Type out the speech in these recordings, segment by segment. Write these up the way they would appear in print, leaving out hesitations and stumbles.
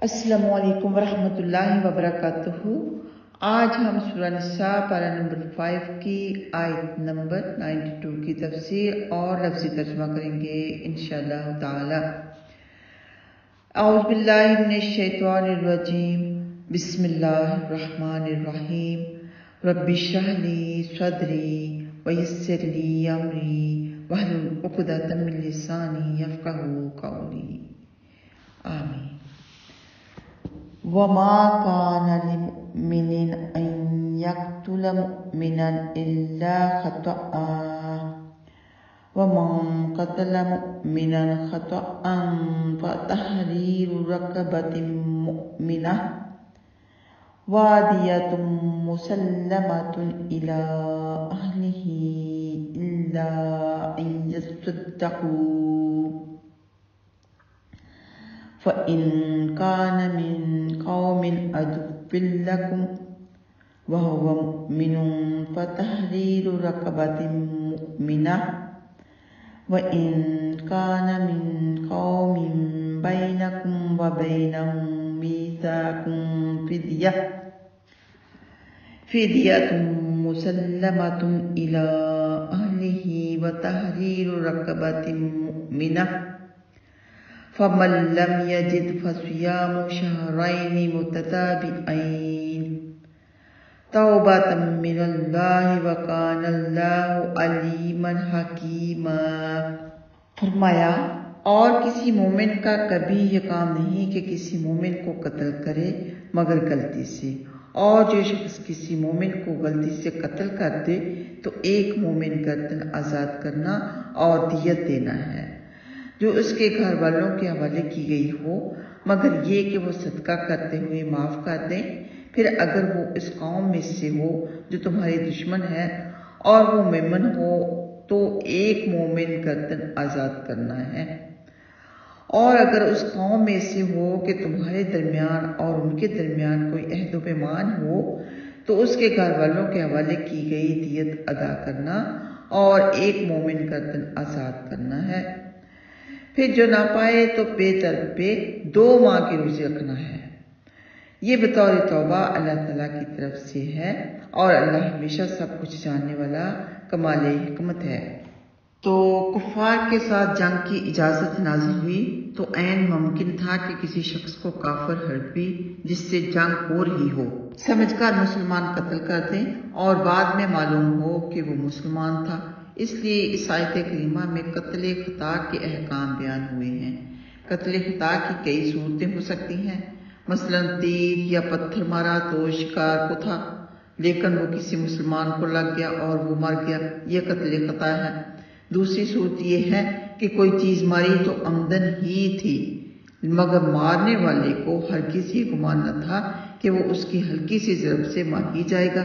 السلام علیکم ورحمۃ اللہ وبرکاتہ۔ آج ہم سورہ نساء پارہ نمبر 5 کی آیت نمبر 92 کی تفسیر اور لفظی ترجمہ کریں گے انشاءاللہ تعالی۔ اعوذ باللہ من الشیطان الرجیم، بسم اللہ الرحمن الرحیم۔ رب اشرح لی صدری ویسر لی امری واحلل عقدۃ من لسانی یفقہوا قولی، آمین۔ وما كان لمؤمن أن يقتل مؤمنا إلا خطأ ومن قتل مؤمنا خطأ فتحرير رقبة مؤمنة وادية مسلمة إلى أهله إلا أن يصدقوا فإن كان من قوم عدو لكم وهو مؤمن فتحرير رقبة مؤمنة وإن كان من قوم بينكم وبينهم ميثاق فدية مسلمة إلى أهله وتحرير رقبة مؤمنة فمن لم يجد فصيام شهرين متتابعين توبة من الله وكان الله عليما حكيما۔ فرمایا، اور کسی مومن کا کبھی یہ کام نہیں کہ کسی مومن کو قتل کرے مگر غلطی سے، اور جو شخص کسی مومن کو غلطی سے قتل کر دے تو ایک مومن گردن آزاد کرنا اور دیت دینا ہے جو اس کے گھر والوں کے حوالے کی گئی ہو، مگر یہ کہ وہ صدقہ کرتے ہوئے معاف کر دیں۔ پھر اگر وہ اس قوم میں سے ہو جو تمہاری دشمن ہے اور وہ مومن ہو تو ایک مومن گردن آزاد کرنا ہے، اور اگر اس قوم میں سے ہو کہ تمہارے درمیان اور ان کے درمیان کوئی عہد و پیمان ہو تو اس کے گھر والوں کے حوالے کی گئی دیت ادا کرنا اور ایک مومن گردن آزاد کرنا ہے۔ پھر جو نہ پائے تو بے طرف پہ 2 ماہ کے روزے رکھنا ہے۔ یہ بطور توبہ اللہ تعالیٰ کی طرف سے ہے، اور اللہ ہمیشہ سب کچھ جاننے والا کمال حکمت ہے۔ تو کفار کے ساتھ جنگ کی اجازت نازل ہوئی تو عین ممکن تھا کہ کسی شخص کو کافر حربی جس سے جنگ ہو رہی ہو سمجھ کر مسلمان قتل کر دیں اور بعد میں معلوم ہو کہ وہ مسلمان تھا۔ اس لیے اس آیت کریمہ میں قتل خطا کے احکام بیان ہوئے ہیں۔ قتل خطا کی کئی صورتیں ہو سکتی ہیں، مثلا تیر یا پتھر مارا تو شکار کو تھا لیکن وہ کسی مسلمان کو لگ گیا اور وہ مر گیا، یہ قتل خطا ہے۔ دوسری صورت یہ ہے کہ کوئی چیز ماری تو عمدن ہی تھی مگر مارنے والے کو ہرگز یہ گمان نہ تھا کہ وہ اس کی ہلکی سی ضرب سے مار ہی جائے گا،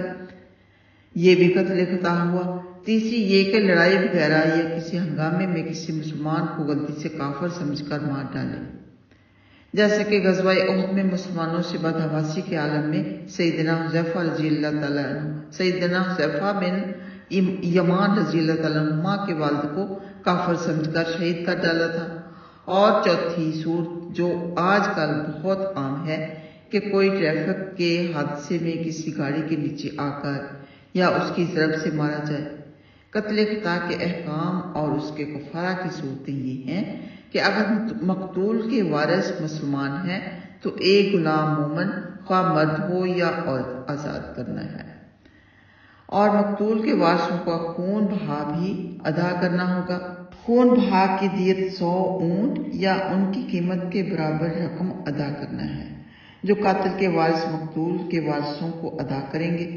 یہ بھی قتل خطا ہوا۔ تیسری یہ کہ لڑائی وغیرہ یا کسی ہنگامے میں کسی مسلمان کو غلطی سے کافر سمجھ کر مار ڈالے، جیسے کہ غزوہ احد میں مسلمانوں سے بدحواسی کے عالم میں سیدنا حذیفہ رضی اللہ تعالیٰ عنہ سیدنا حذیفہ بن یمان رضی اللہ تعالیٰ عنہ کے والد کو کافر سمجھ کر شہید کر ڈالا تھا۔ اور چوتھی صورت جو آج کل بہت عام ہے کہ کوئی ٹریفک کے حادثے میں کسی گاڑی کے نیچے آ کر یا اس کی ضرب سے مارا جائے۔ قتل خطا کے احکام اور اس کے کفارہ کی صورتیں یہ ہیں کہ اگر مقتول کے وارث مسلمان ہیں تو ایک غلام مومن خواہ مرد ہو یا عورت آزاد کرنا ہے، اور مقتول کے وارثوں کا خون بہا بھی ادا کرنا ہوگا۔ خون بہا کی دیت 100 اونٹ یا ان کی قیمت کے برابر رقم ادا کرنا ہے جو قاتل کے وارث مقتول کے وارثوں کو ادا کریں گے،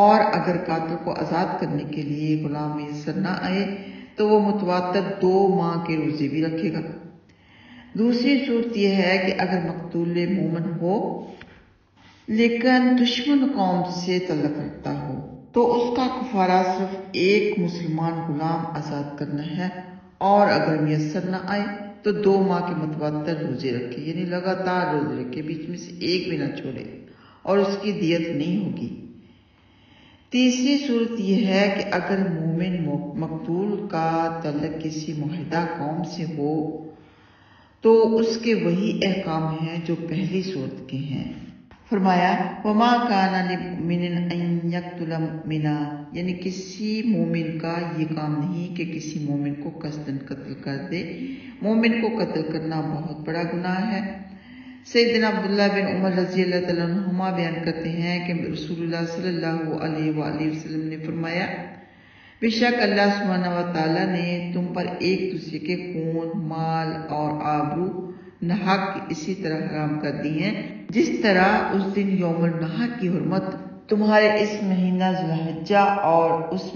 اور اگر قاتل کو آزاد کرنے کے لیے غلام میسر نہ آئے تو وہ متواتر 2 ماہ کے روزے بھی رکھے گا۔ دوسری صورت یہ ہے کہ اگر مقتول مومن ہو لیکن دشمن قوم سے تعلق رکھتا ہو تو اس کا کفارہ صرف ایک مسلمان غلام آزاد کرنا ہے، اور اگر میسر نہ آئے تو 2 ماہ کے متواتر روزے رکھے، یعنی لگاتار روزے رکھے، بیچ میں سے ایک بھی نہ چھوڑے، اور اس کی دیت نہیں ہوگی۔ تیسری صورت یہ ہے کہ اگر مومن مقتول کا تعلق کسی معاہدہ قوم سے ہو تو اس کے وہی احکام ہیں جو پہلی صورت کے ہیں۔ فرمایا وما کان لمؤمن ان یقتل مؤمنا، یعنی کسی مومن کا یہ کام نہیں کہ کسی مومن کو قصدن قتل کر دے۔ مومن کو قتل کرنا بہت بڑا گناہ ہے۔ سیدنا عبداللہ بن عمر رضی اللہ تعالیٰ عنہما بیان کرتے ہیں کہ رسول اللہ صلی اللہ علیہ وآلہ وسلم نے فرمایا بے شک اللہ سبحانہ و تعالیٰ نے تم پر ایک دوسرے کے خون، مال اور آبرو نحق اسی طرح حرام کر دی ہیں جس طرح اس دن یوم النحر کی حرمت تمہارے اس مہینہ ذوالحجہ اور اس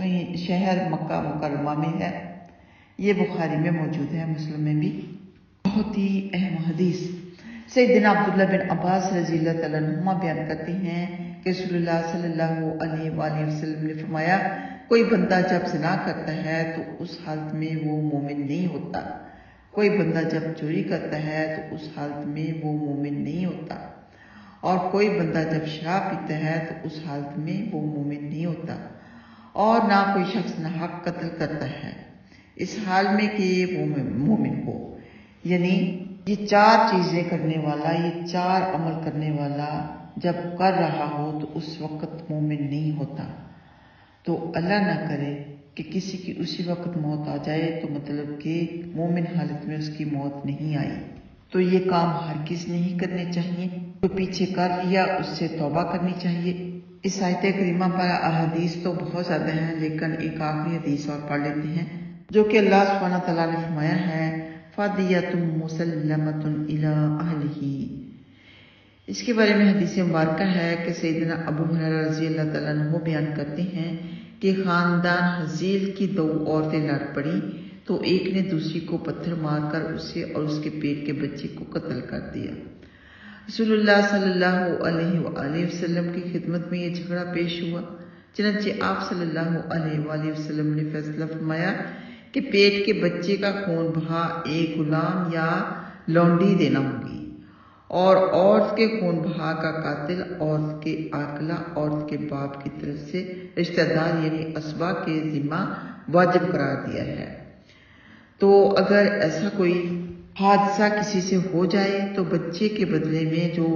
شہر مکہ مکرمہ میں ہے۔ یہ بخاری میں موجود ہے، مسلم میں بھی۔ بہت ہی اہم حدیث۔ سیدنا عبداللہ بن عباس رضی اللہ تعالیٰ عنہما بیان کرتے ہیں کہ رسول اللہ صلی اللہ علیہ وآلہ وسلم نے فرمایا کوئی بندہ جب زنا کرتا ہے تو اس حالت میں وہ مومن نہیں ہوتا، کوئی بندہ جب چوری کرتا ہے تو اس حالت میں وہ مومن نہیں ہوتا، اور کوئی بندہ جب شراب پیتا ہے تو اس حالت میں وہ مومن نہیں ہوتا، اور نہ کوئی شخص ناحق قتل کرتا ہے اس حال میں کہ وہ مومن ہو۔ یعنی یہ چار چیزیں کرنے والا، یہ چار عمل کرنے والا جب کر رہا ہو تو اس وقت مومن نہیں ہوتا۔ تو اللہ نہ کرے کہ کسی کی اسی وقت موت آ جائے تو مطلب کہ مومن حالت میں اس کی موت نہیں آئی، تو یہ کام ہرگز نہیں کرنے چاہیے۔ کوئی پیچھے کر لیا اس سے توبہ کرنی چاہیے۔ اس آیت کریمہ پر احادیث تو بہت زیادہ ہیں، لیکن ایک آخری حدیث اور پڑھ لیتے ہیں جو کہ اللہ سبحانہ تعالیٰ نے فرمایا ہے فدیۃ مسلمۃ الی اہلہ۔ اس کے بارے میں حدیث مبارکہ ہے کہ سیدنا ابو ہریرہ رضی اللہ تعالیٰ عنہ بیان کرتے ہیں کہ خاندان حزیل کی دو عورتیں لڑ پڑیں تو ایک نے دوسری کو پتھر مار کر اسے اور اس کے پیٹ کے بچے کو قتل کر دیا۔ رسول اللہ صلی اللہ علیہ وآلہ وسلم کی خدمت میں یہ جھگڑا پیش ہوا، چنانچہ آپ صلی اللہ علیہ وآلہ وسلم نے فیصلہ فرمایا کہ پیٹ کے بچے کا خون بہا ایک غلام یا لونڈی دینا ہوگی، اور عورت کے خون بہا کا قاتل عورت کے عاقلہ عورت کے باپ کی طرف سے رشتہ دار یعنی اسبا کے ذمہ واجب قرار دیا ہے۔ تو اگر ایسا کوئی حادثہ کسی سے ہو جائے تو بچے کے بدلے میں جو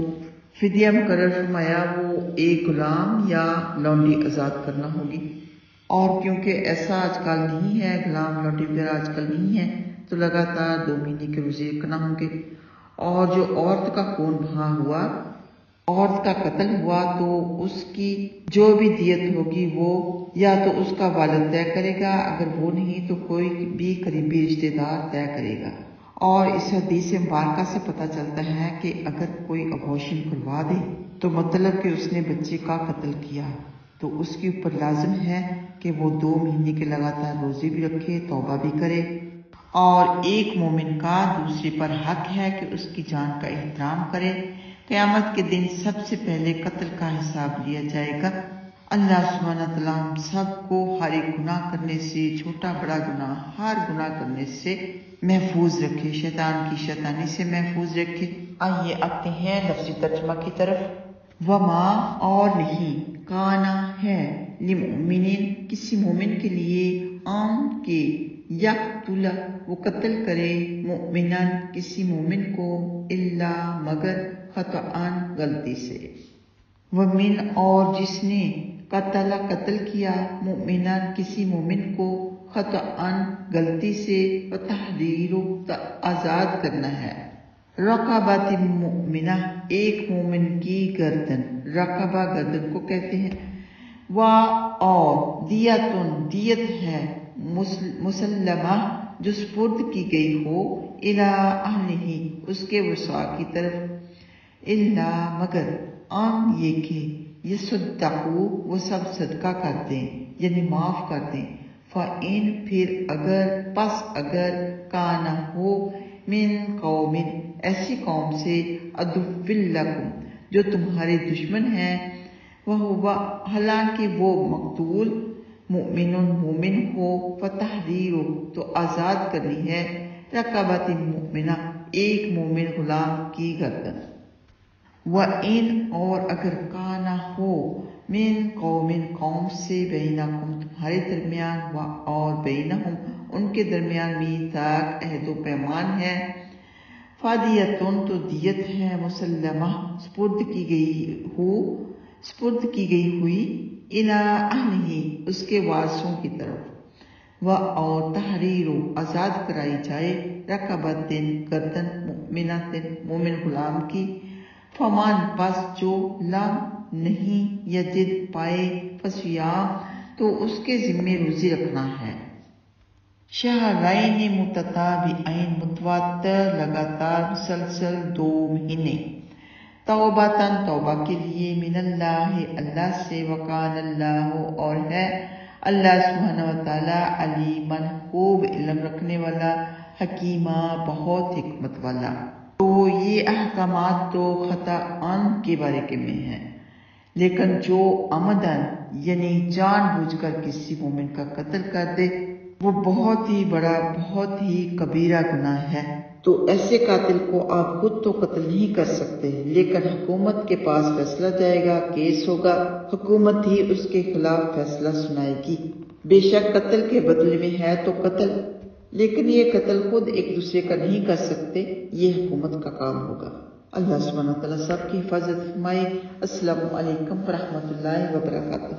فدیہ مقرر فرمایا وہ ایک غلام یا لونڈی آزاد کرنا ہوگی، اور کیونکہ ایسا آج کل نہیں ہے، غلام لونڈی وغیرہ آج کل نہیں ہے، تو لگاتار 2 مہینے کے روزے رکھنا ہوں گے۔ اور جو عورت کا خون بہا ہوا، عورت کا قتل ہوا، تو اس کی جو بھی دیت ہوگی وہ یا تو اس کا والد طے کرے گا، اگر وہ نہیں تو کوئی بھی قریبی رشتہ دار طے کرے گا۔ اور اس حدیث مبارکہ سے پتہ چلتا ہے کہ اگر کوئی ابورشن کروا دے تو مطلب کہ اس نے بچے کا قتل کیا، تو اس کے اوپر لازم ہے کہ وہ 2 مہینے کے لگاتار روزے بھی رکھے، توبہ بھی کرے، اور ایک مومن کا دوسرے پر حق ہے کہ اس کی جان کا احترام کرے۔ قیامت کے دن سب سے پہلے قتل کا حساب لیا جائے گا۔ اللہ سبحانہ تعالیٰ ہم سب کو ہر ایک گناہ کرنے سے، چھوٹا بڑا گناہ، ہر گناہ کرنے سے محفوظ رکھے، شیطان کی شیطانی سے محفوظ رکھے۔ آئیے آتے ہیں لفظی ترجمہ کی طرف۔ وما اور نہیں، کانا ہے، لمؤمن کسی مومن کے لیے، عام کے یقتل وہ قتل کرے، مؤمنا کسی مومن کو، الا مگر خطأ غلطی سے، ومن اور جس نے قتل کیا، مؤمنا کسی مومن کو، خطأ غلطی سے، وتحریر آزاد کرنا ہے، رقبۃ مؤمنہ ایک مومن کی گردن، رقبہ گردن کو کہتے ہیں، اور دیت ہے، مسلمہ جو سپرد کی گئی ہو، الی اہلہ اس کے وسع کی طرف، الا مگر ان یہ کہ یصدقوا وہ سب صدقہ کر دیں یعنی معاف کر دیں، فإن پھر اگر پس اگر کانا ہو، من قوم ایسی قوم سے، عدو لکم جو تمہارے دشمن ہیں، وہو حالانکہ وہ مقتول، مؤمن مومن ہو، فتحریر تو آزاد کرنی ہے، رقبۃ مؤمنہ ایک مومن غلام کی گردن، وَإِنْ اور اگر کانا ہو، من قوم سے، بینکم تمہارے درمیان، اور بینہم ان کے درمیان، میثاق عہد و پیمان ہے، فادیتن تو دیت ہے، مسلمہ سپرد کی گئی ہوئی، الی اہلہ اس کے وارثوں کی طرف، اور تحریر آزاد کرائی جائے، رقبۃ گردن، مؤمنۃ مومن غلام کی، فمان پس جو لم نہیں یجد پائے، فصیام تو اس کے ذمے روزی رکھنا ہے، شہرین متتابعین متواتر لگاتار مسلسل 2 مہینے، توبتاً توبہ کے لیے، من اللہ اللہ سے، وکان اللہ اور ہے اللہ سبحانہ وتعالی، علیماً خوب علم رکھنے والا، حکیمہ بہت حکمت والا۔ تو یہ احکامات تو خطأً کے بارے میں ہیں، لیکن جو عمداً یعنی جان بوجھ کر کسی مومن کا قتل کر دے وہ بہت ہی بڑا، بہت ہی کبیرہ گناہ ہے۔ تو ایسے قاتل کو آپ خود تو قتل نہیں کر سکتے، لیکن حکومت کے پاس فیصلہ جائے گا، کیس ہوگا، حکومت ہی اس کے خلاف فیصلہ سنائے گی۔ بے شک قتل کے بدلے میں ہے تو قتل، لیکن یہ قتل خود ایک دوسرے کا نہیں کر سکتے، یہ حکومت کا کام ہوگا۔ اللہ سبحانہ وتعالیٰ سب کی حفاظت فرمائے۔ السلام علیکم ورحمۃ اللہ وبرکاتہ۔